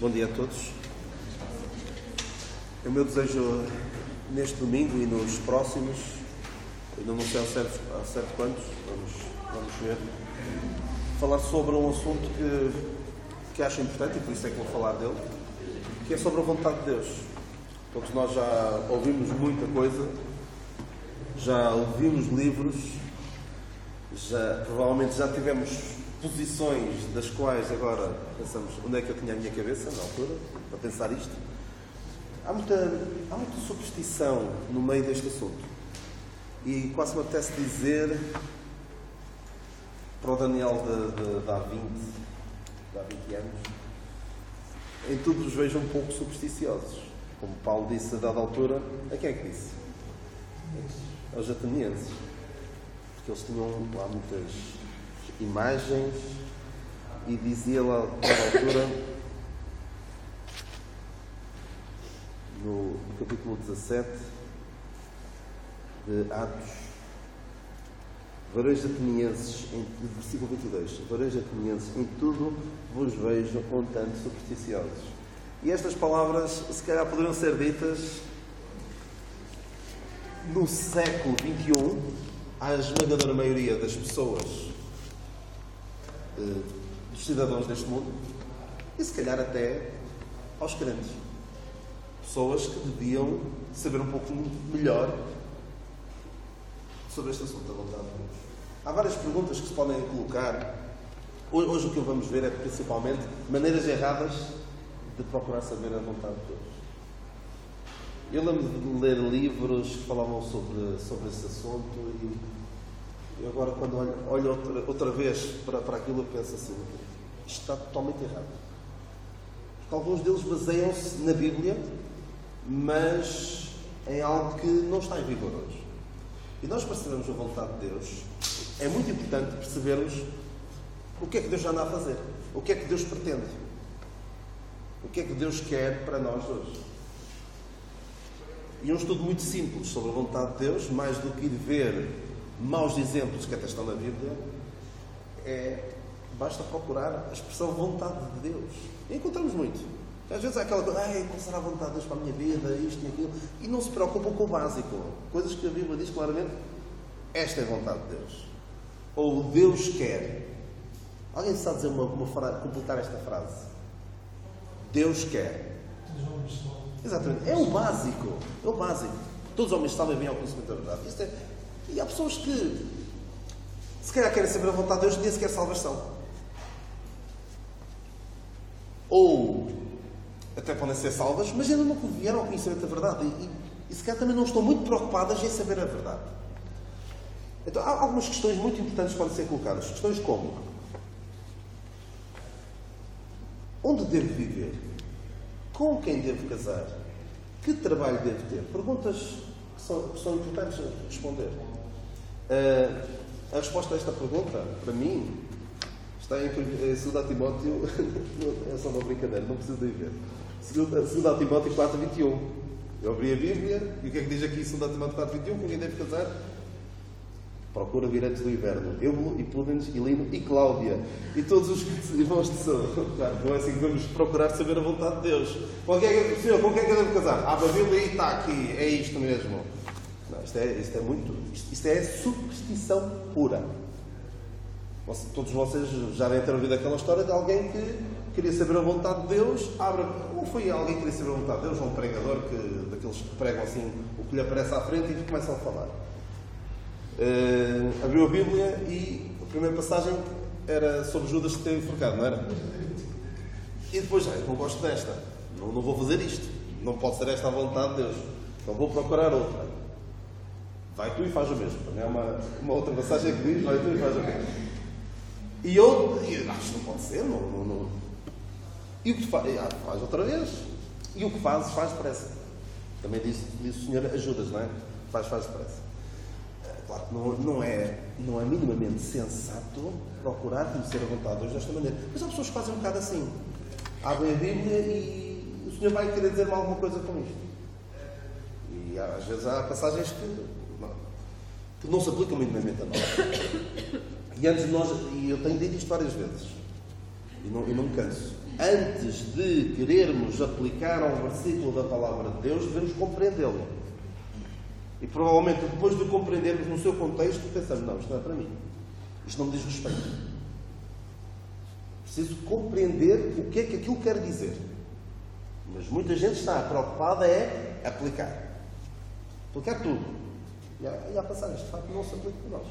Bom dia a todos. O meu desejo neste domingo e nos próximos, ainda não sei ao certo quantos, vamos ver, falar sobre um assunto que acho importante e por isso é que vou falar dele, que é sobre a vontade de Deus. Todos nós já ouvimos muita coisa, já ouvimos livros, provavelmente já tivemos posições das quais agora pensamos onde é que eu tinha a minha cabeça na altura para pensar isto. Há muita superstição no meio deste assunto e quase me apetece dizer para o Daniel de há 20 anos, em tudo os vejo um pouco supersticiosos, como Paulo disse a dada altura. A quem é que disse? Aos atenienses, porque eles tinham lá muitas imagens e dizia lá à altura, no capítulo 17 de Atos, varões atenienses, versículo 22, varões atenienses, em tudo vos vejo um tanto supersticiosos. E estas palavras se calhar poderiam ser ditas no século XXI à esmagadora maioria das pessoas, dos cidadãos deste mundo, e se calhar até aos crentes. Pessoas que deviam saber um pouco melhor sobre este assunto da vontade de Deus. Há várias perguntas que se podem colocar. Hoje o que vamos ver é principalmente maneiras erradas de procurar saber a vontade de Deus. Eu lembro de ler livros que falavam sobre esse assunto e agora, quando olho outra vez para aquilo, eu penso assim: isto está totalmente errado. Porque alguns deles baseiam-se na Bíblia, mas em algo que não está em vigor hoje. E nós, para sabermos a vontade de Deus, é muito importante percebermos o que é que Deus já anda a fazer, o que é que Deus pretende, o que é que Deus quer para nós hoje. E um estudo muito simples sobre a vontade de Deus, mais do que ir ver maus exemplos que até estão na Bíblia, basta procurar a expressão vontade de Deus. E encontramos muito. Às vezes há aquela coisa: qual será a vontade de Deus para a minha vida, isto e aquilo, e não se preocupam com o básico. Coisas que a Bíblia diz claramente: esta é a vontade de Deus. Ou Deus quer. Alguém sabe dizer uma frase, completar esta frase? Deus quer. Exatamente. É o básico. É o básico. Todos os homens sabem bem ao conhecimento da verdade. E há pessoas que, se calhar, querem saber a vontade de Deus, nem sequer salvação. Ou até podem ser salvas, mas ainda não vieram ao conhecimento da verdade. E se calhar também não estão muito preocupadas em saber a verdade. Então, há algumas questões muito importantes que podem ser colocadas. Questões como: onde devo viver? Com quem devo casar? Que trabalho devo ter? Perguntas que são importantes a responder. A resposta a esta pergunta, para mim, está em 2 Timóteo. É só uma brincadeira, não preciso de ir ver. 2 Timóteo 4:21. Eu abri a Bíblia e o que é que diz aqui 2 Timóteo 4:21? Com quem deve casar? Procura vir antes do inverno. Eubulo e Púdens e Lino e Cláudia. E todos os irmãos de saúde. Claro, não é assim que vamos procurar saber a vontade de Deus. Senhor, com quem é que eu devo casar? A Bíblia está aqui. É isto mesmo. Não, isto é superstição pura. Todos vocês já devem ter ouvido aquela história de alguém que queria saber a vontade de Deus. Ou foi alguém que queria saber a vontade de Deus, ou um pregador daqueles que pregam assim o que lhe aparece à frente e começam a falar. Abriu a Bíblia e a primeira passagem era sobre Judas que teve enforcado, não era? E depois, não gosto desta, não vou fazer isto, não pode ser esta a vontade de Deus, então vou procurar outra. Vai tu e faz o mesmo. Também é uma outra passagem que diz: vai tu e faz o mesmo. E eu acho que não pode ser, não. E o que faz? Faz outra vez. E o que faz depressa. Também disse o Senhor: ajudas, não é? Faz depressa. Claro que não é minimamente sensato procurar conhecer a vontade de Deus desta maneira. Mas há pessoas que fazem um bocado assim. Abrem a Bíblia e o Senhor vai querer dizer-me alguma coisa com isto. E às vezes há passagens que não se aplicam minimamente a nós. E eu tenho dito isto várias vezes. E não me canso. antes de querermos aplicar a um versículo da Palavra de Deus, devemos compreendê-lo. E provavelmente, depois de compreendermos no seu contexto, pensamos, não, isto não é para mim. Isto não me diz respeito. Preciso compreender o que é que aquilo quer dizer. Mas muita gente está preocupada é aplicar. Aplicar tudo. E há passagens, de facto, não se aplica por nós.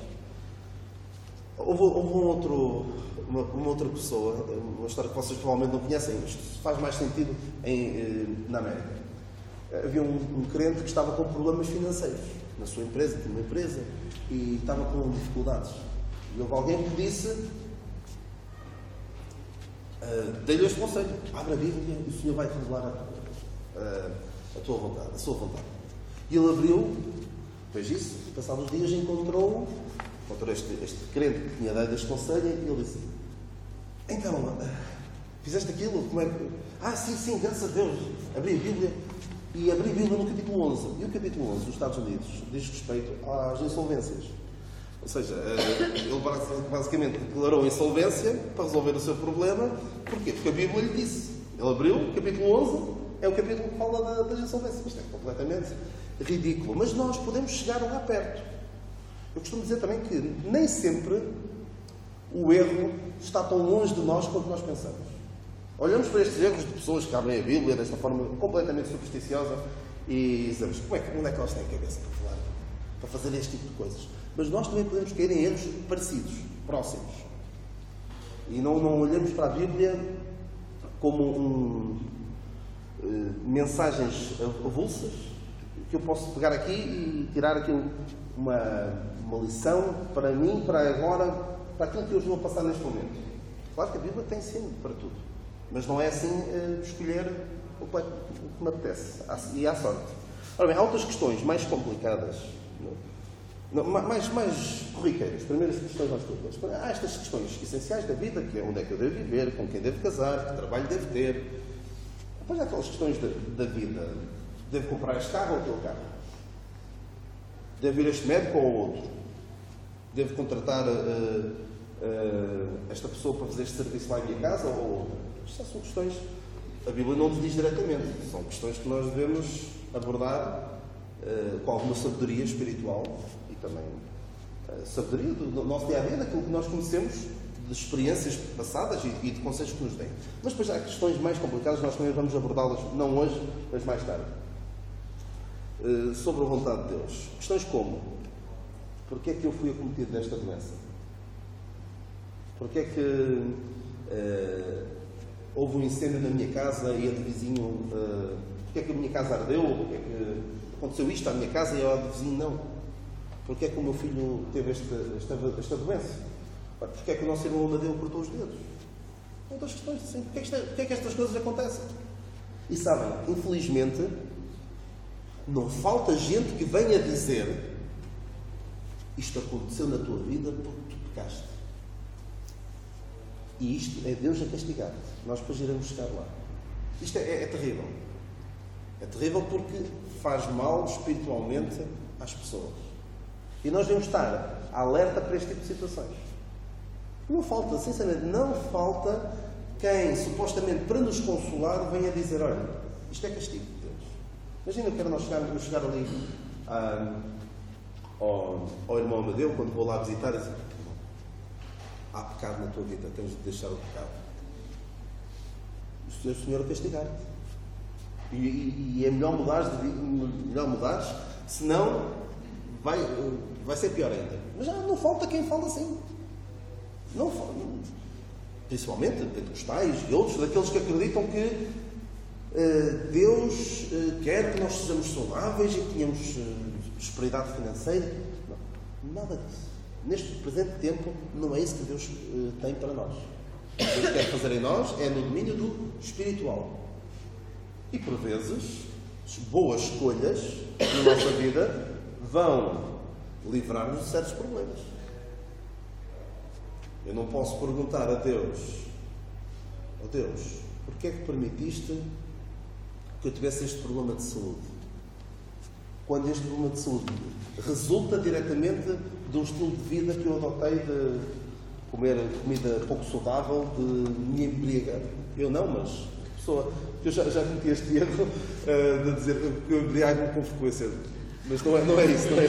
Houve uma outra pessoa, uma história que vocês provavelmente não conhecem, isto faz mais sentido na América. Havia um crente que estava com problemas financeiros na sua empresa, tinha uma empresa, e estava com dificuldades. E houve alguém que disse, dei-lhe este conselho, abre a Bíblia e o Senhor vai revelar a tua vontade, a sua vontade. E ele abriu, fez isso, e passados uns dias encontrou este crente que tinha dado este conselho, e ele disse, então, fizeste aquilo? Como é que... sim, graças a Deus. Abri a Bíblia, e abri a Bíblia no capítulo 11. E o capítulo 11 dos Estados Unidos diz respeito às insolvências. Ou seja, ele basicamente declarou insolvência para resolver o seu problema. Porquê? Porque a Bíblia lhe disse. Ele abriu, o capítulo 11, é o capítulo que fala das insolvências. Isto é completamente ridículo. Mas nós podemos chegar lá perto. Eu costumo dizer também que nem sempre o erro está tão longe de nós quanto nós pensamos. Olhamos para estes erros de pessoas que abrem a Bíblia desta forma completamente supersticiosa e dizemos, onde é que elas têm a cabeça para fazer este tipo de coisas? Mas nós também podemos cair em erros parecidos, próximos. E não olhamos para a Bíblia como mensagens avulsas que eu posso pegar aqui e tirar aqui uma lição para mim, para agora, para aquilo que eu estou a passar neste momento. Claro que a Bíblia tem sim para tudo, mas não é assim escolher o que me apetece e à sorte. Ora bem, há outras questões mais complicadas, mais corriqueiras. Primeiras questões mais corriqueiras. Há estas questões essenciais da vida, que é onde é que eu devo viver, com quem devo casar, que trabalho devo ter. Depois há aquelas questões da vida. Devo comprar este carro ou aquele carro? Devo ir a este médico ou ao outro? Devo contratar esta pessoa para fazer este serviço lá em minha casa ou outra? Estas são questões que a Bíblia não nos diz diretamente. São questões que nós devemos abordar com alguma sabedoria espiritual e também sabedoria do nosso dia-a-dia, daquilo que nós conhecemos, de experiências passadas e de conselhos que nos deem. Mas depois há questões mais complicadas, nós também vamos abordá-las, não hoje, mas mais tarde. Sobre a vontade de Deus. Questões como: porquê é que eu fui acometido desta doença? Porquê é que houve um incêndio na minha casa e a do vizinho... porquê é que a minha casa ardeu? Porquê é que aconteceu isto à minha casa e ao do vizinho não? Porquê é que o meu filho teve esta doença? Porquê é que o nosso irmão Amadeu cortou os dedos? Outras questões assim. Porquê é que estas coisas acontecem? E sabem, infelizmente, não falta gente que venha dizer: isto aconteceu na tua vida porque tu pecaste. E isto é Deus a castigar-te. Nós depois iremos chegar lá. Isto é terrível. É terrível porque faz mal espiritualmente às pessoas. E nós devemos estar alerta para este tipo de situações. Não falta, sinceramente, não falta quem, supostamente para nos consolar, venha dizer: olha, isto é castigo de Deus. Imagina que era nós chegar ali ao irmão Amadeu, quando vou lá visitar, e dizer: há pecado na tua vida, tens de deixar o pecado. O Senhor a castigar-te. E é melhor mudares, senão vai ser pior ainda. Mas já não falta quem fala assim. Não falta. Principalmente pentecostais e outros, daqueles que acreditam que Deus quer que nós sejamos saudáveis e que tenhamos prosperidade financeira. Não, nada disso. Neste presente tempo, não é isso que Deus tem para nós. O que Deus quer fazer em nós é no domínio do espiritual. E, por vezes, boas escolhas na nossa vida vão livrar-nos de certos problemas. Eu não posso perguntar a Deus: oh Deus, porquê é que permitiste que eu tivesse este problema de saúde? Quando este problema de saúde resulta diretamente de um estilo de vida que eu adotei comer comida pouco saudável, de me embriagar. Eu não, mas a pessoa... Eu já cometi este erro de dizer que eu embriago com frequência. Mas não é isso, não é?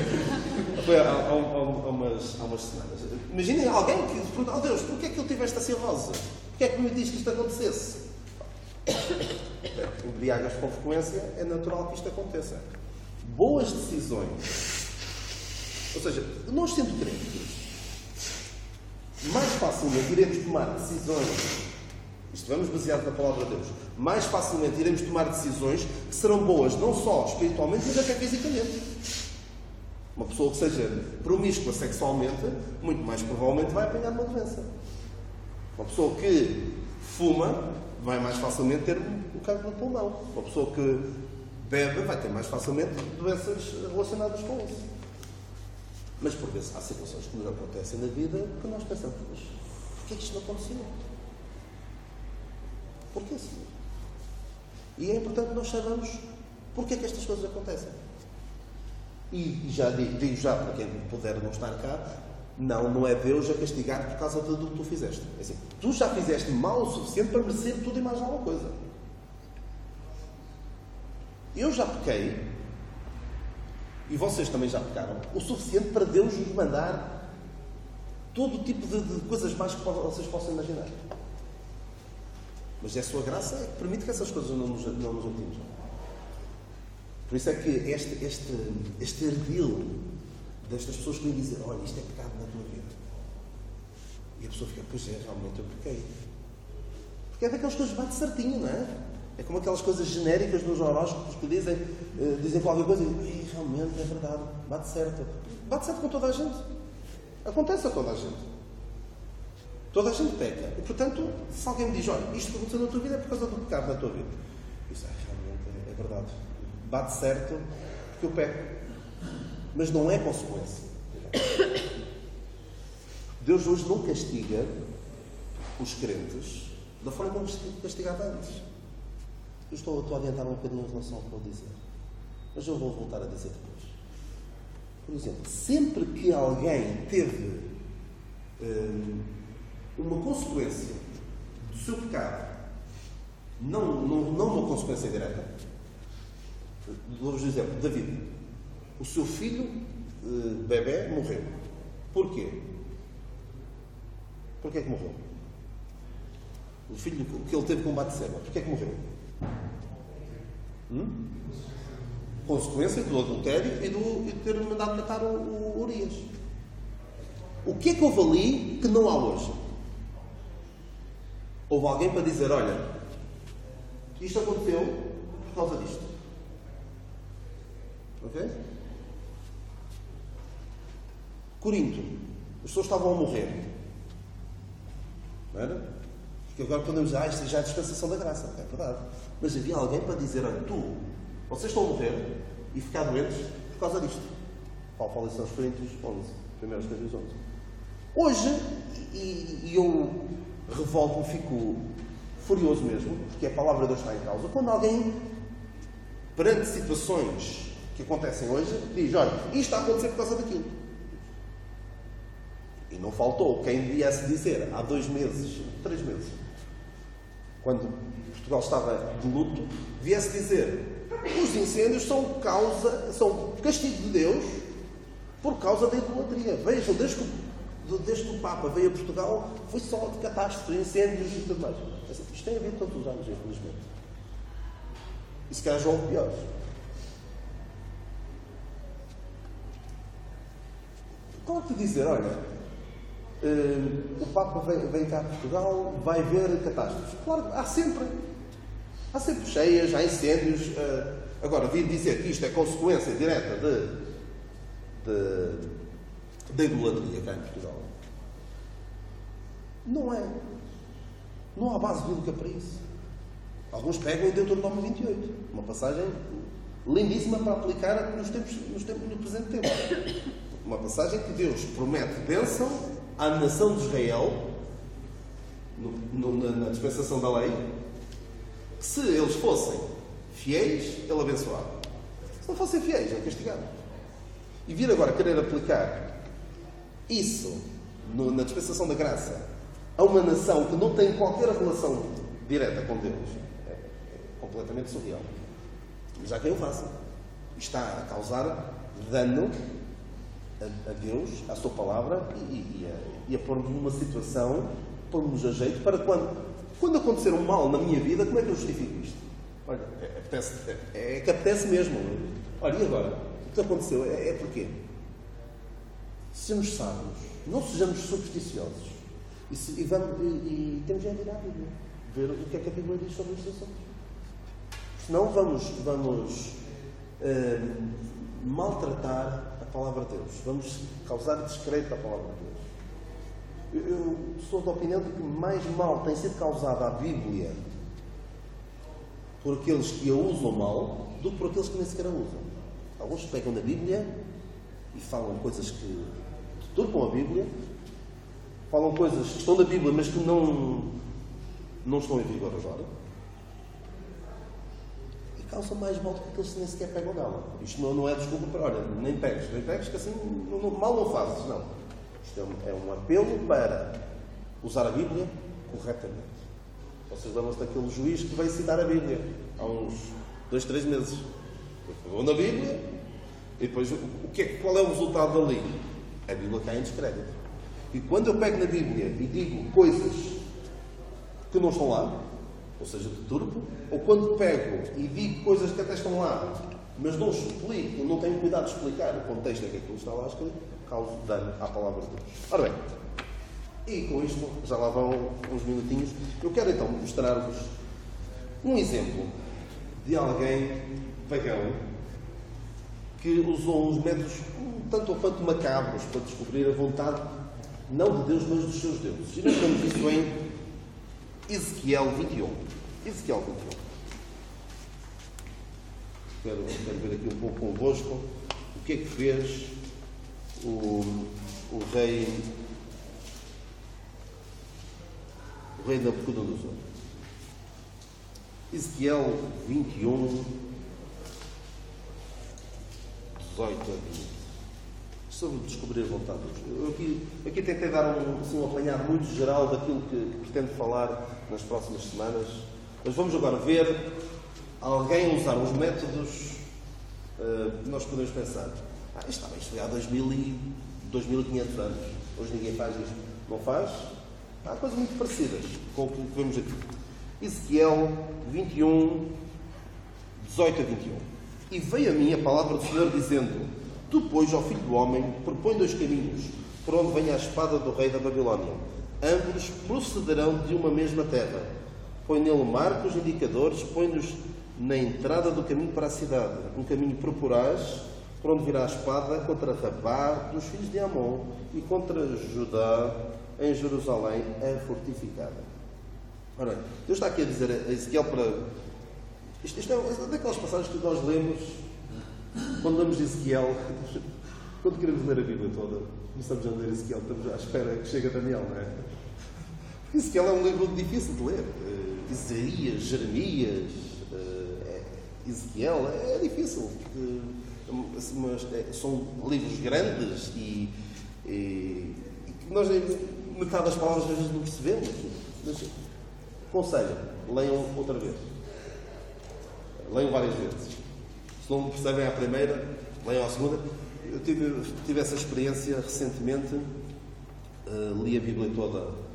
Foi há umas semanas. Imaginem alguém que pergunta: oh Deus, porquê é que eu tive esta cirrose? Porquê é que me diz que isto acontecesse? Embriagas com frequência, é natural que isto aconteça. Boas decisões. Ou seja, nós sendo crentes, mais facilmente iremos tomar decisões, isto vamos baseado na palavra de Deus, mais facilmente iremos tomar decisões que serão boas não só espiritualmente, mas até fisicamente. Uma pessoa que seja promíscua sexualmente, muito mais provavelmente vai apanhar uma doença. Uma pessoa que fuma vai mais facilmente ter um cancro no pulmão. Uma pessoa que bebe vai ter mais facilmente doenças relacionadas com isso. Mas por vezes há situações que nos acontecem na vida que nós pensamos: mas porquê que isto não aconteceu? Porquê, Senhor? E é importante que nós saibamos porquê que estas coisas acontecem. E já digo já para quem puder não estar cá, não é Deus a castigar por causa de tudo que tu fizeste. É assim, tu já fizeste mal o suficiente para merecer tudo e mais alguma coisa. Eu já pequei, e vocês também já pecaram, o suficiente para Deus vos mandar todo tipo de coisas mais que vocês possam imaginar. Mas é a sua graça que permite que essas coisas não nos atinjam. Por isso é que este ardil destas pessoas que lhe dizem: olha, isto é pecado na tua vida. E a pessoa fica: pois é, realmente eu pequei. Porque é daquelas coisas que bate certinho, não é? É como aquelas coisas genéricas nos horóscopos que dizem qualquer coisa e realmente é verdade, bate certo. Bate certo com toda a gente. Acontece a toda a gente. Toda a gente peca. E, portanto, se alguém me diz: olha, isto que aconteceu na tua vida é por causa do pecado na tua vida. Isso realmente é verdade. Bate certo porque eu peco. Mas não é consequência. Deus hoje não castiga os crentes da forma como castigava antes. Eu estou a adiantar um bocadinho em relação ao que vou dizer. Mas eu vou voltar a dizer depois. Por exemplo, sempre que alguém teve uma consequência do seu pecado, não uma consequência direta. Dou-vos um exemplo. David, o seu filho, bebé, morreu. Porquê? Porquê é que morreu? O filho que ele teve com Batseba, porquê é que morreu? Consequência do adultério e de ter mandado matar o Urias. O que é que houve ali que não há hoje? Houve alguém para dizer: olha, isto aconteceu por causa disto. Ok? Corinto, as pessoas estavam a morrer. Não era? Porque agora podemos dizer: isto já é a dispensação da graça. É verdade. Mas havia alguém para dizer: olha, vocês estão a morrer e ficar doentes por causa disto. Paulo fala isso aos Coríntios 11, 1 Coríntios 11. Hoje, e eu revolto-me, fico furioso mesmo, porque a palavra de Deus está em causa, quando alguém, perante situações que acontecem hoje, diz: olha, isto está a acontecer por causa daquilo. E não faltou quem viesse dizer há 2 meses, 3 meses, quando Portugal estava de luto, viesse dizer: os incêndios são castigo de Deus por causa da idolatria. Vejam, desde que o Papa veio a Portugal, foi só de catástrofes, incêndios e tudo mais. Isto tem a ver todos os anos, infelizmente. E se calhar já houve piores. Claro que dizer: olha, o Papa vem cá a Portugal, vai ver catástrofes. Claro, há sempre cheias, há incêndios. Agora, vir dizer que isto é consequência direta da idolatria cá em Portugal, não é. Não há base bíblica para isso. Alguns pegam em Deuteronômio 28, uma passagem lindíssima para aplicar no presente tempo. Uma passagem que Deus promete bênção à nação de Israel, na dispensação da lei, que se eles fossem fiéis, Ele abençoava. Se não fossem fiéis, Ele castigava. E vir agora querer aplicar isso na dispensação da graça, a uma nação que não tem qualquer relação direta com Deus, é completamente surreal. Mas há quem o faça. Está a causar dano a Deus, à sua palavra, e a pôr-nos numa situação, pôr-nos a jeito para quando acontecer um mal na minha vida, como é que eu justifico isto? Olha, é que apetece mesmo. Olha, e agora? O que aconteceu? É porquê? Sejamos sábios, não sejamos supersticiosos. E temos de ir à Bíblia, ver o que é que a Bíblia diz sobre estes assuntos. Senão vamos maltratar a palavra de Deus. Vamos causar descrédito à palavra de Deus. Eu sou da opinião de que mais mal tem sido causado à Bíblia por aqueles que a usam mal do que por aqueles que nem sequer a usam. Alguns pegam na Bíblia e falam coisas que deturpam a Bíblia, falam coisas que estão na Bíblia, mas que não estão em vigor agora, e causam mais mal do que aqueles que nem sequer pegam nela. Isto não é desculpa para, olha, nem pegues, que assim mal não fazes, não. Isto é um apelo para usar a Bíblia corretamente. Vocês lembram-se daquele juiz que veio citar a Bíblia há uns 2, 3 meses. Ele pegou na Bíblia e depois qual é o resultado dali? A Bíblia cai em descrédito. E quando eu pego na Bíblia e digo coisas que não estão lá, ou seja, deturpo, ou quando pego e digo coisas que até estão lá, mas não explico, não tenho cuidado de explicar o contexto em que aquilo está lá escrito, causo dano à palavra de Deus. Ora bem, e com isto, já lá vão uns minutinhos, eu quero então mostrar-vos um exemplo de alguém pagão que usou uns métodos tanto ou quanto macabros para descobrir a vontade, não de Deus, mas dos seus deuses. E nós vemos isso em Ezequiel 21. Ezequiel 21. Quero ver aqui um pouco convosco o que é que fez o rei Nabucodonosor. Ezequiel 21, 18 a 20. Sobre descobrir a vontade de Deus. Eu aqui tentei dar um apanhado muito geral daquilo que pretendo falar nas próximas semanas. Mas vamos agora ver alguém usar uns métodos que nós podemos pensar. Isto foi há 2.500 anos. Hoje ninguém faz isto. Não faz? Há coisas muito parecidas com o que vemos aqui. Ezequiel 21, 18 a 21. E veio a mim a palavra do Senhor dizendo: Tu, pois, ó filho do homem, propõe 2 caminhos, por onde vem a espada do rei da Babilónia. Ambos procederão de uma mesma terra. Põe nele marcos indicadores, põe-nos na entrada do caminho para a cidade. Um caminho proporás, por onde virá a espada contra Rabá dos filhos de Amon e contra Judá em Jerusalém a fortificada. Ora, Deus está aqui a dizer a Ezequiel para... Isto é daquelas passagens que nós lemos quando lemos Ezequiel, quando queremos ler a Bíblia toda, começamos a ler Ezequiel, estamos à espera que chegue a Daniel, não é? Ezequiel é um livro difícil de ler. Isaías, Jeremias, Ezequiel, é difícil. São livros grandes e que nós, metade das palavras, às vezes não percebemos. Mas, conselho, leiam outra vez. Leiam várias vezes. Se não percebem à primeira, leiam à segunda. Eu tive essa experiência recentemente. Li a Bíblia toda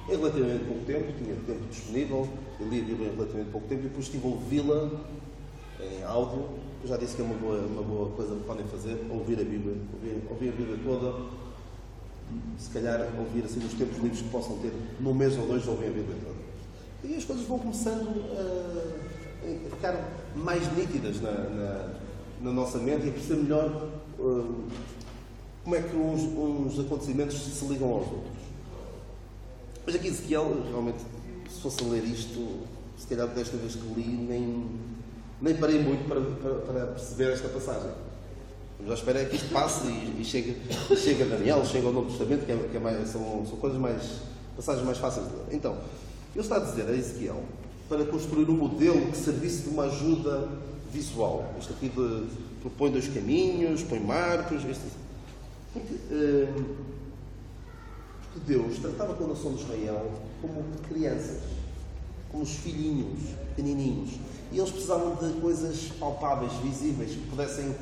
em relativamente pouco tempo, tinha tempo disponível. Eu li a Bíblia em relativamente pouco tempo e depois estive a ouvi-la em áudio. Eu já disse que é uma boa coisa que podem fazer, ouvir a Bíblia. Ouvir a Bíblia toda. Se calhar ouvir assim nos tempos livres que possam ter, num mês ou 2, ouvir a Bíblia toda. E as coisas vão começando a ficar mais nítidas na nossa mente e a perceber melhor como é que uns acontecimentos se ligam aos outros. Mas aqui Ezequiel, realmente, se fosse a ler isto, se calhar desta vez que li, nem parei muito para perceber esta passagem. Mas à espera é que isto passe e chegue a Daniel, chegue ao Novo Testamento, que é mais, são coisas passagens mais fáceis de ler. Então, ele está a dizer a Ezequiel para construir um modelo que servisse de uma ajuda visual. Isto aqui propõe 2 caminhos, põe marcos. Porque que Deus tratava com a nação de Israel como crianças, como os filhinhos, pequenininhos. E eles precisavam de coisas palpáveis, visíveis, que pudessem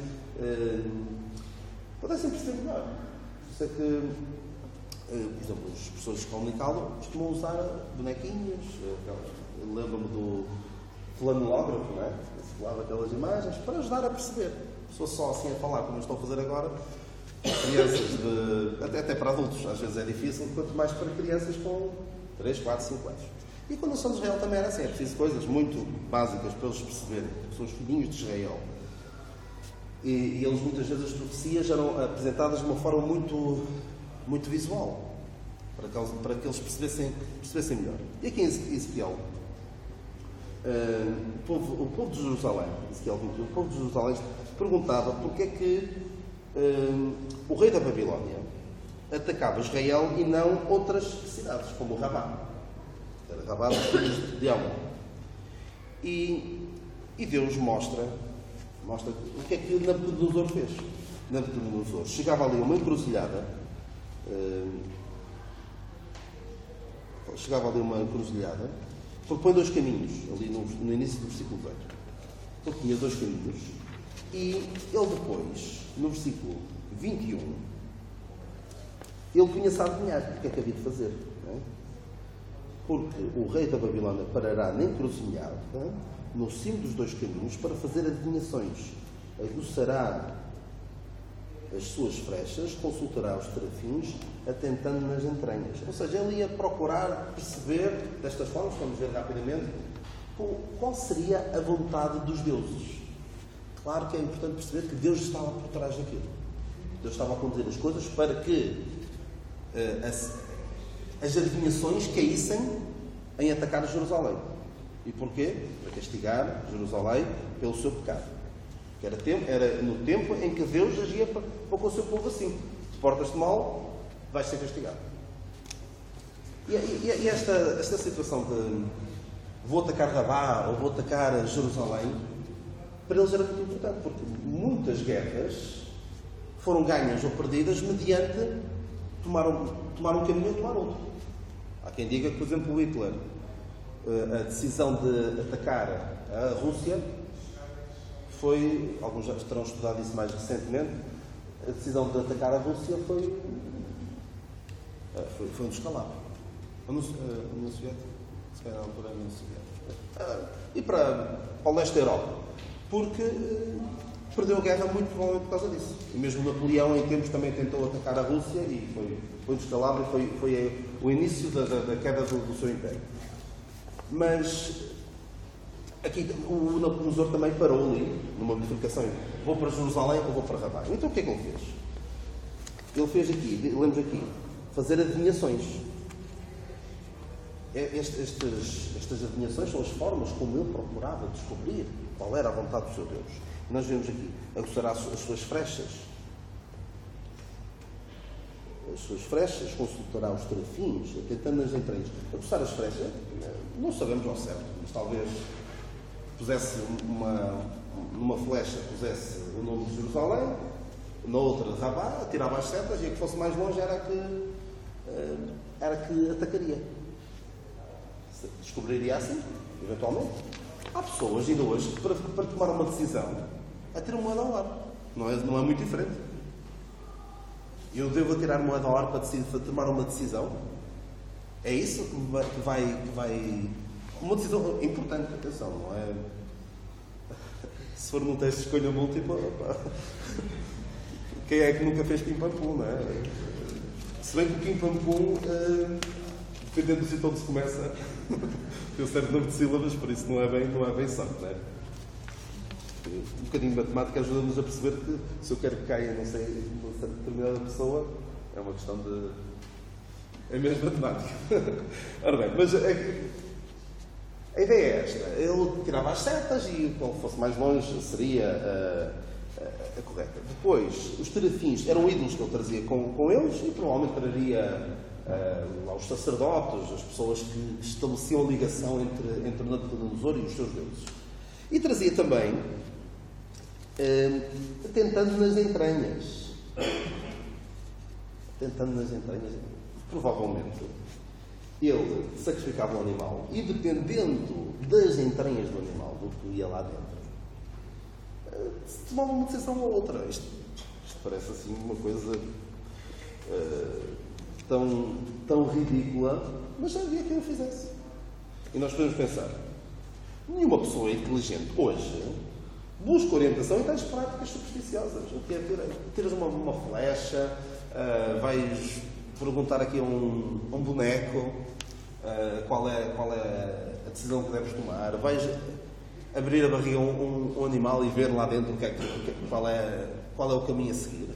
perceber melhor. Por isso é que, por exemplo, as pessoas de escola local costumam usar bonequinhos. Eu lembro-me do flanelógrafo, não é? Se falava aquelas imagens, para ajudar a perceber. Se fosse só assim a falar, como eu estou a fazer agora, crianças até para adultos, às vezes é difícil, quanto mais para crianças com 3, 4, 5 anos. E com a nação de Israel também era assim, é preciso coisas muito básicas para eles perceberem, que são os filhinhos de Israel. E eles, muitas vezes, as profecias eram apresentadas de uma forma muito, muito visual, para que eles percebessem melhor. E aqui em Ezequiel, o povo de Jerusalém, Ezequiel 21, o povo de Jerusalém perguntava porque é que o rei da Babilónia atacava Israel e não outras cidades, como Rabá. Era Rabá dos filhos de Amon. E Deus mostra o que é que Nabucodonosor fez. Nabucodonosor chegava ali a uma encruzilhada, porque põe 2 caminhos, ali no início do versículo 18. Ele tinha 2 caminhos, e ele depois, no versículo 21, ele punha-se a adivinhar o que é que havia de fazer. Não é? Porque o rei da Babilónia parará na encruzilhada, no cimo dos 2 caminhos, para fazer adivinhações. Aguçará as suas frechas, consultará os terafins, atentando nas entranhas. Ou seja, ele ia procurar perceber, destas formas, vamos ver rapidamente, qual seria a vontade dos deuses. Claro que é importante perceber que Deus estava por trás daquilo. Deus estava a conduzir as coisas para que as adivinhações caíssem em atacar Jerusalém. E porquê? Para castigar Jerusalém pelo seu pecado. Era no tempo em que Deus agia para com o seu povo assim. Se portas-te mal, vais ser castigado. E esta situação de vou atacar Rabá ou vou atacar Jerusalém, para eles era muito importante, porque muitas guerras foram ganhas ou perdidas mediante tomar um caminho ou tomar outro. Há quem diga que, por exemplo, o Hitler, a decisão de atacar a Rússia foi, alguns já terão estudado isso mais recentemente, a decisão de atacar a Rússia foi um descalabro. A União Soviética? Se calhar na altura a União Soviética. E para o leste da Europa. Porque perdeu a guerra muito provavelmente por causa disso. E mesmo Napoleão, em tempos, também tentou atacar a Rússia e foi um descalabro e foi o início da queda do seu império. Mas aqui o Nabucodonosor também parou ali, numa bifurcação. Vou para Jerusalém ou vou para Rabá? Então o que é que ele fez? Ele fez aqui, lemos aqui, fazer adivinhações. Estas adivinhações são as formas como ele procurava descobrir qual era a vontade do seu Deus. Nós vemos aqui, aguçará as suas frechas. As suas frechas, consultará os terafins, atentando nas entranhas. Aguçar as frechas, não sabemos ao certo, mas talvez pusesse numa flecha, pusesse o nome de Jerusalém, na outra de Rabá, atirava as setas e a que fosse mais longe era a que atacaria. Descobriria assim, eventualmente. Há pessoas, ainda hoje, que para tomar uma decisão, atiram moeda ao ar. Não é muito diferente. Eu devo atirar moeda ao ar para tomar uma decisão? É isso que vai... Uma decisão importante, atenção, não é... Se for num teste de escolha múltipla, quem é que nunca fez pim-pam-pum, não é? Se bem que o pim-pam-pum, dependendo do sítio onde se começa, tem um certo número de sílabas, por isso não é bem santo, não é? Um bocadinho de matemática ajuda-nos a perceber que se eu quero que caia, não sei, uma certa determinada pessoa, é uma questão de... é mesmo matemática. Ora bem, mas a ideia é esta. Ele tirava as setas e, quando fosse mais longe, seria a correta. Depois, os terafins eram ídolos que ele trazia com eles e provavelmente traria aos sacerdotes, as pessoas que estabeleciam a ligação entre Nabucodonosor e os seus deuses. E trazia também, tentando nas entranhas. provavelmente, ele sacrificava um animal e, dependendo das entranhas do animal, do que ia lá dentro, se tomava uma decisão ou outra. Isto parece assim uma coisa tão ridícula, mas havia quem o fizesse. E nós podemos pensar, nenhuma pessoa inteligente hoje busca orientação em tais práticas supersticiosas. O que é tiras uma flecha, vais perguntar aqui a um boneco qual é a decisão que deves tomar, vais abrir a barriga a um animal e ver lá dentro qual é o caminho a seguir.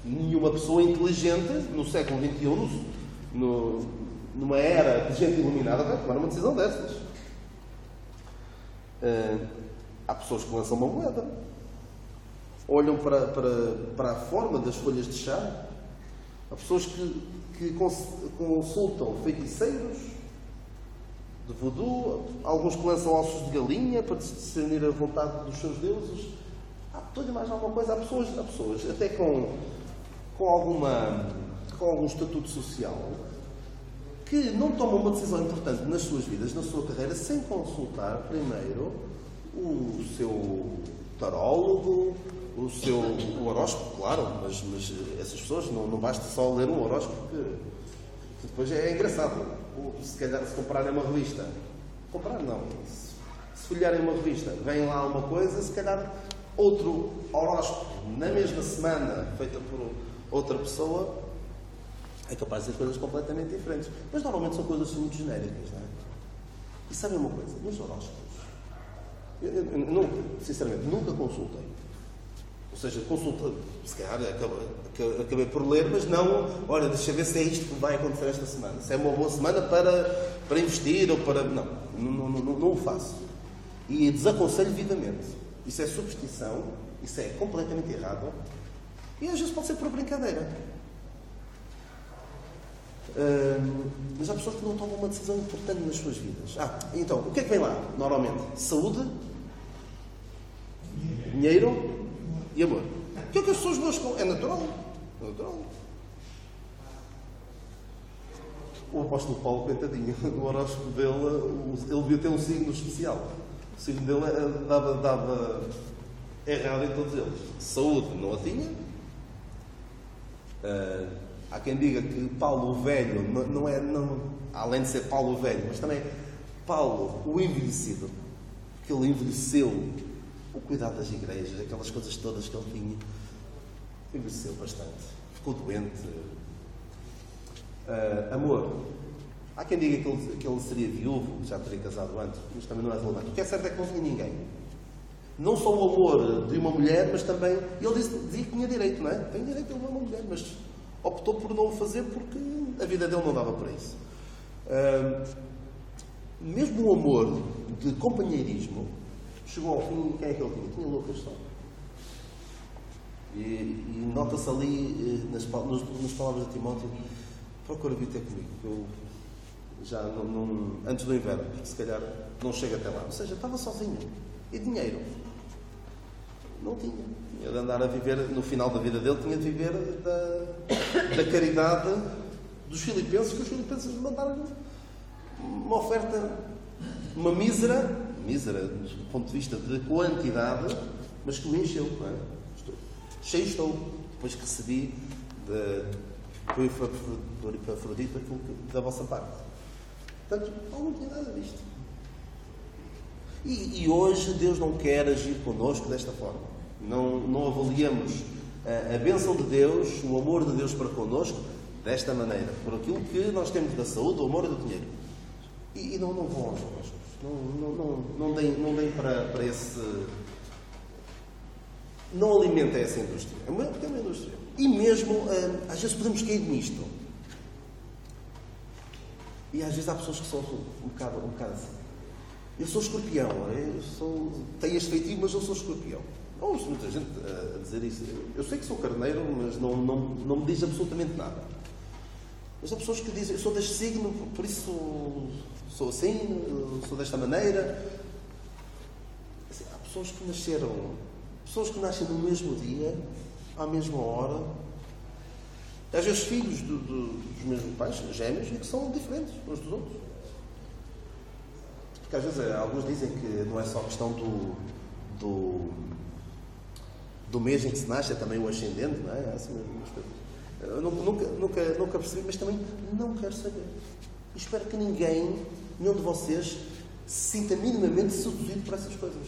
Nenhuma pessoa inteligente no século XXI, numa era de gente iluminada, vai tomar uma decisão dessas. Há pessoas que lançam uma moeda, olham para a forma das folhas de chá. Há pessoas que consultam feiticeiros de voodoo, alguns que lançam ossos de galinha para discernir a vontade dos seus deuses. Há toda e mais alguma coisa. Há pessoas até com algum estatuto social, que não tomam uma decisão importante nas suas vidas, na sua carreira, sem consultar primeiro o seu tarólogo, o horóscopo, claro, mas essas pessoas não basta só ler um horóscopo, que depois é engraçado. Se calhar, se comprarem uma revista, se folhearem uma revista, vem lá uma coisa, se calhar outro horóscopo na mesma semana, feita por outra pessoa, é capaz de ser coisas completamente diferentes. Mas normalmente são coisas muito genéricas, não é? E sabem uma coisa? Nos horóscopos, eu sinceramente, nunca consultei. Ou seja, consulta, se calhar acabei por ler, mas não, olha, deixa ver se é isto que vai acontecer esta semana. Se é uma boa semana para investir ou para... Não o faço. E desaconselho vivamente. Isso é superstição, isso é completamente errado. E às vezes pode ser por brincadeira. Mas há pessoas que não tomam uma decisão importante nas suas vidas. Então, o que é que vem lá, normalmente? Saúde, dinheiro e amor. O que é que as pessoas buscam? É natural. O apóstolo Paulo, coitadinho, no horóscopo dele, ele devia ter um signo especial. O signo dele dava errado em todos eles. Saúde não a tinha. Há quem diga que Paulo o Velho além de ser Paulo o Velho, mas também Paulo o Envelhecido, que ele envelheceu, o cuidado das igrejas, aquelas coisas todas que ele tinha, envelheceu bastante, ficou doente. Amor, há quem diga que ele seria viúvo, já teria casado antes, mas também não é relevante. O que é certo é que não tinha ninguém. Não só o amor de uma mulher, mas também, ele dizia que tinha direito, não é? Tem direito a uma mulher, mas optou por não o fazer porque a vida dele não dava para isso. Mesmo o amor de companheirismo chegou ao fim. Quem é que ele tinha? Tinha Lucas só. E nota-se ali nas palavras de Timóteo: procura vir ter comigo, que eu já antes do inverno, porque se calhar não chega até lá. Ou seja, estava sozinho. E dinheiro? Não tinha. Tinha de andar a viver, no final da vida dele, tinha de viver da caridade dos filipenses, que os filipenses mandaram uma oferta, uma mísera do ponto de vista de quantidade, mas que me encheu, não é? Cheio estou, depois que recebi por Epafrodito aquilo da vossa parte. Portanto, não tinha nada disto. E hoje Deus não quer agir connosco desta forma. Não avaliamos a bênção de Deus, o amor de Deus para connosco desta maneira, por aquilo que nós temos da saúde, do amor e do dinheiro. E não vão aos horóscopos. Não deem para esse... Não alimenta essa indústria. É uma indústria. E mesmo, às vezes podemos cair nisto. E às vezes há pessoas que são um bocado assim. Eu sou escorpião, tenho este feitio, mas eu sou escorpião. Ouço muita gente a dizer isso. Eu sei que sou carneiro, mas não me diz absolutamente nada. Mas há pessoas que dizem: eu sou deste signo, por isso sou assim, sou desta maneira. Assim, há pessoas que nascem no mesmo dia, à mesma hora, Às vezes filhos dos mesmos pais, gêmeos, e que são diferentes uns dos outros. Porque às vezes alguns dizem que não é só questão do mês em que se nasce, é também o ascendente, não é? Assim mesmo, eu nunca percebi, mas também não quero saber. E espero que nenhum de vocês, se sinta minimamente seduzido por essas coisas.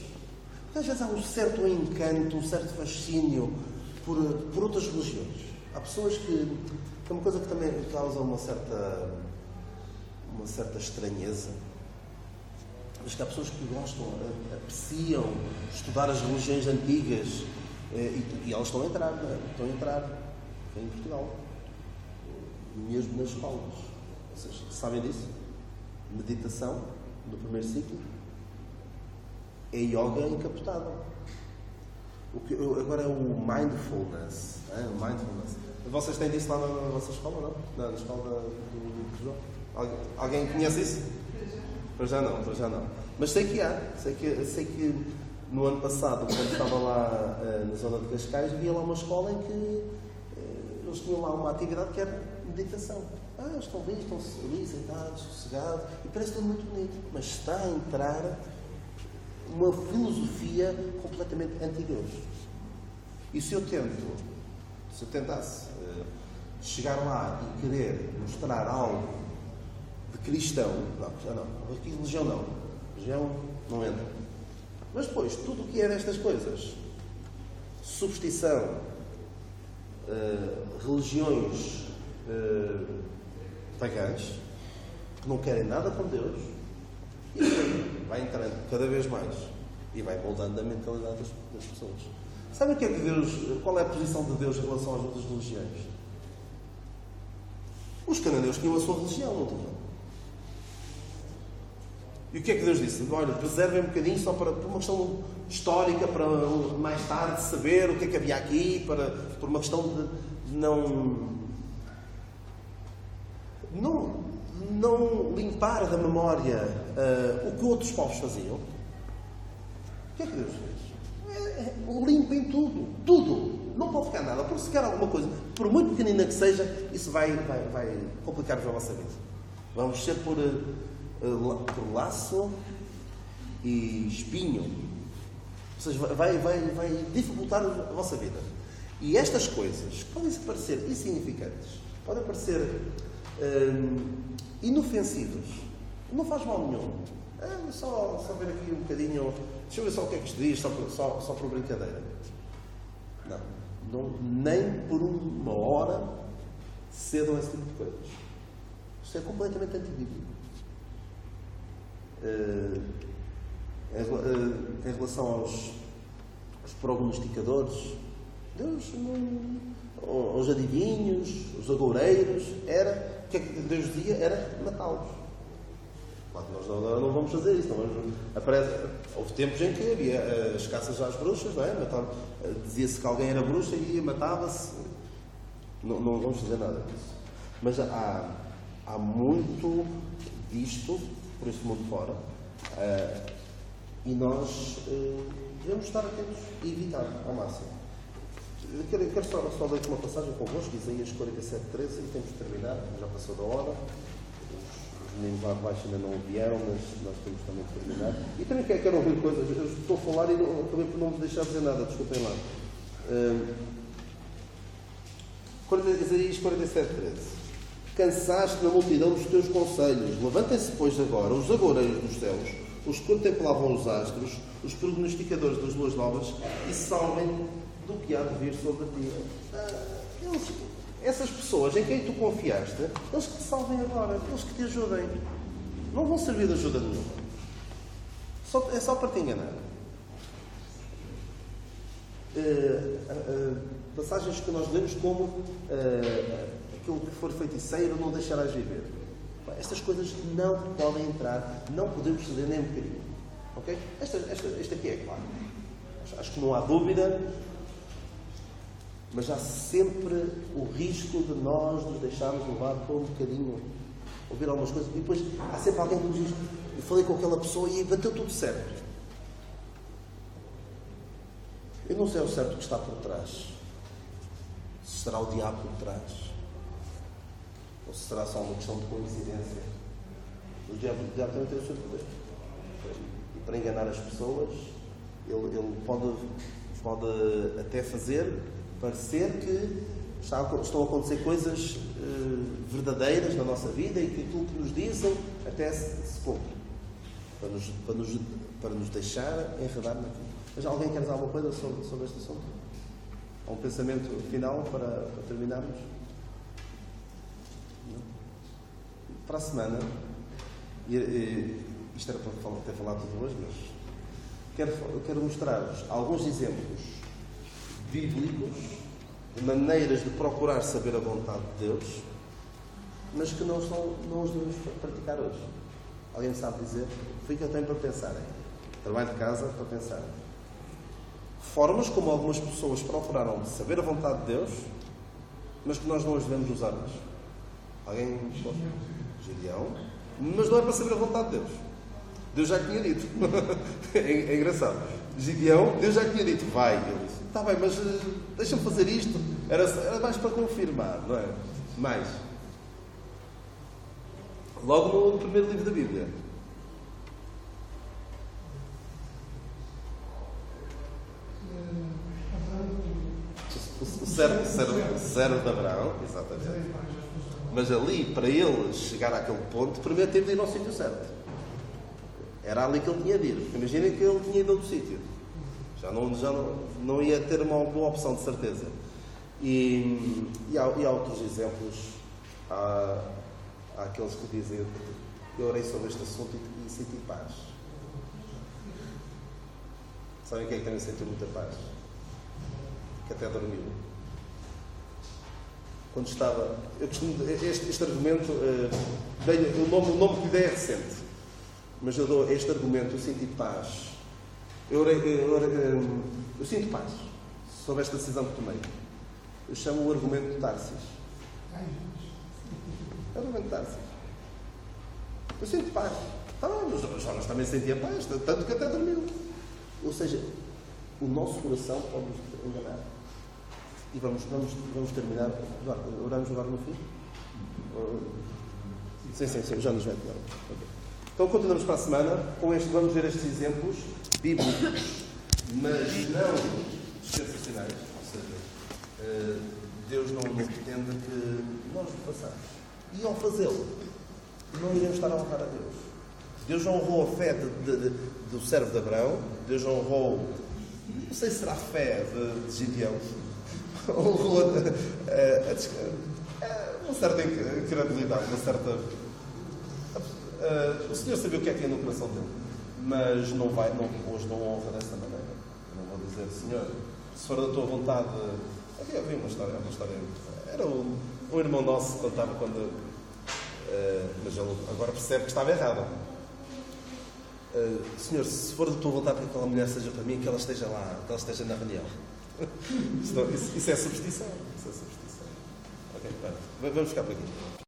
Porque às vezes há um certo encanto, um certo fascínio por outras religiões. Há pessoas que é uma coisa que também causa uma certa estranheza. Mas que há pessoas que gostam, apreciam estudar as religiões antigas e elas estão a entrar, não é? Estão a entrar em Portugal, mesmo nas escolas. Vocês sabem disso? Meditação, no primeiro ciclo, é yoga encapotada. Agora é o mindfulness. Mindfulness. Vocês têm disso lá na vossa escola, não? Na escola do João? Alguém conhece isso? Para já não. Mas sei que há. Sei que no ano passado, quando estava lá na zona de Cascais, havia lá uma escola em que eles tinham lá uma atividade que era meditação. Eles estão ali sentados, sossegados, e parece tudo muito bonito. Mas está a entrar uma filosofia completamente anti-Deus. E se eu tentasse chegar lá e querer mostrar algo de cristão, já não. Aqui religião não. Religião não entra. Mas depois, tudo o que era estas coisas, superstição, religiões pagãs, que não querem nada com Deus, e vai entrando cada vez mais e vai moldando a mentalidade das pessoas. Sabe o que é que Deus, qual é a posição de Deus em relação às outras religiões? Os cananeus tinham a sua religião, não tinham? E o que é que Deus disse? Olha, preservem um bocadinho só por uma questão histórica, para mais tarde saber o que é que havia aqui, por uma questão de não limpar da memória o que outros povos faziam. O que é que Deus fez? Limpem tudo. Não pode ficar nada. Por se ficar alguma coisa, por muito pequenina que seja, isso vai complicar-vos a vossa vida. Vamos ser por laço e espinho. Ou seja, vai dificultar a vossa vida. E estas coisas podem parecer insignificantes, podem parecer inofensivas. Não faz mal nenhum. Só ver aqui um bocadinho. Deixa eu ver só o que é que isto diz, só por brincadeira. Não, nem por uma hora cedam esse tipo de coisas. Isto é completamente antibíblico. Em relação aos prognosticadores, Deus aos adivinhos, os agoureiros, o que é que Deus dizia? Era matá-los. Claro que nós não vamos fazer isso. Houve tempos em que havia as caças às bruxas, não é? Dizia-se que alguém era bruxa e matava-se. Não vamos fazer nada disso. Mas há muito disto por este mundo fora, e nós devemos estar atentos e evitar ao máximo. Quero só ler uma passagem convosco, Isaías 47:13, e temos de terminar, já passou da hora. Os meninos lá de baixo ainda não vieram, mas nós temos também de terminar. E também quero ouvir coisas. Eu estou a falar e acabei por não vos deixar dizer nada, desculpem lá. Isaías 47:13. Cansaste na multidão dos teus conselhos. Levantem-se, pois, agora os agoureiros dos céus, os que contemplavam os astros, os prognosticadores das luas novas, e salvem do que há de vir sobre ti. Essas pessoas em quem tu confiaste, eles que te salvem agora, eles que te ajudem. Não vão servir de ajuda nenhuma. É só para te enganar. Passagens que nós lemos como aquilo que for feiticeiro não deixarás viver. Estas coisas não podem entrar, não podemos ceder nem um bocadinho. Ok? Este aqui é claro. Acho que não há dúvida, mas há sempre o risco de nós nos deixarmos levar por um bocadinho, ouvir algumas coisas, e depois há sempre alguém que nos diz: eu falei com aquela pessoa e bateu tudo certo. Eu não sei ao certo o que está por trás. Se será o diabo por trás. Ou se será só uma questão de coincidência? O diabo também tem o seu poder. E para enganar as pessoas, ele pode até fazer parecer que estão a acontecer coisas verdadeiras na nossa vida e que aquilo que nos dizem até se cumpre. Para nos deixar enredar naquilo. Mas alguém quer dizer alguma coisa sobre este assunto? Há um pensamento final para terminarmos? Não? Para a semana, isto era para ter falado tudo hoje, mas quero mostrar-vos alguns exemplos bíblicos de maneiras de procurar saber a vontade de Deus, mas que não os devemos praticar hoje. Alguém sabe dizer? Fica também para pensarem. Trabalho de casa para pensar. Formas como algumas pessoas procuraram saber a vontade de Deus, mas que nós não as devemos usar hoje. Alguém? Gideão. Mas não é para saber a vontade de Deus. Deus já tinha dito. É engraçado. Gideão, Deus já tinha dito, vai. Ele disse, está bem, mas deixa-me fazer isto. Era mais para confirmar, não é? Mais. Logo no primeiro livro da Bíblia. O servo de Abraão, exatamente. Mas ali, para ele chegar àquele ponto, primeiro teve de ir ao sítio certo. Era ali que ele tinha de ir. Imaginem que ele tinha ido a outro sítio. Já não ia ter uma boa opção, de certeza. E há outros exemplos. Há aqueles que dizem, eu orei sobre este assunto e senti paz. Sabem quem é que também sentiu muita paz? Que até dormiu. Quando estava... Eu costumo... Este argumento... o nome que ideia é recente. Mas eu dou este argumento, eu senti paz. Eu sinto paz sobre esta decisão que tomei. Eu chamo o argumento de Tarsis. É o argumento de Tarsis. Eu sinto paz. Está bem, mas Jonas também sentia paz, tanto que até dormiu. Ou seja, o nosso coração pode nos enganar. E vamos terminar. Oramos agora no fim? Sim, Jonas vai terminar. Okay. Então continuamos para a semana. Com este vamos ver estes exemplos bíblicos, mas não sensacionais. Ou seja, Deus não pretende que nós o façamos. E ao fazê-lo, não iremos estar a honrar a Deus. Deus honrou a fé do servo de Abraão. Deus honrou, não sei se será a fé de Gideão, honrou uma certa incredulidade, uma certa... o Senhor sabia o que é que tinha no coração dele, mas hoje não honra dessa maneira. Eu não vou dizer, Senhor, se for da tua vontade... Aqui eu vi uma história. Era um irmão nosso que contava quando... mas ele agora percebe que estava errado. Senhor, se for da tua vontade que aquela mulher seja para mim, que ela esteja lá, que ela esteja na reunião. Isso é superstição. Ok, vamos ficar por aqui.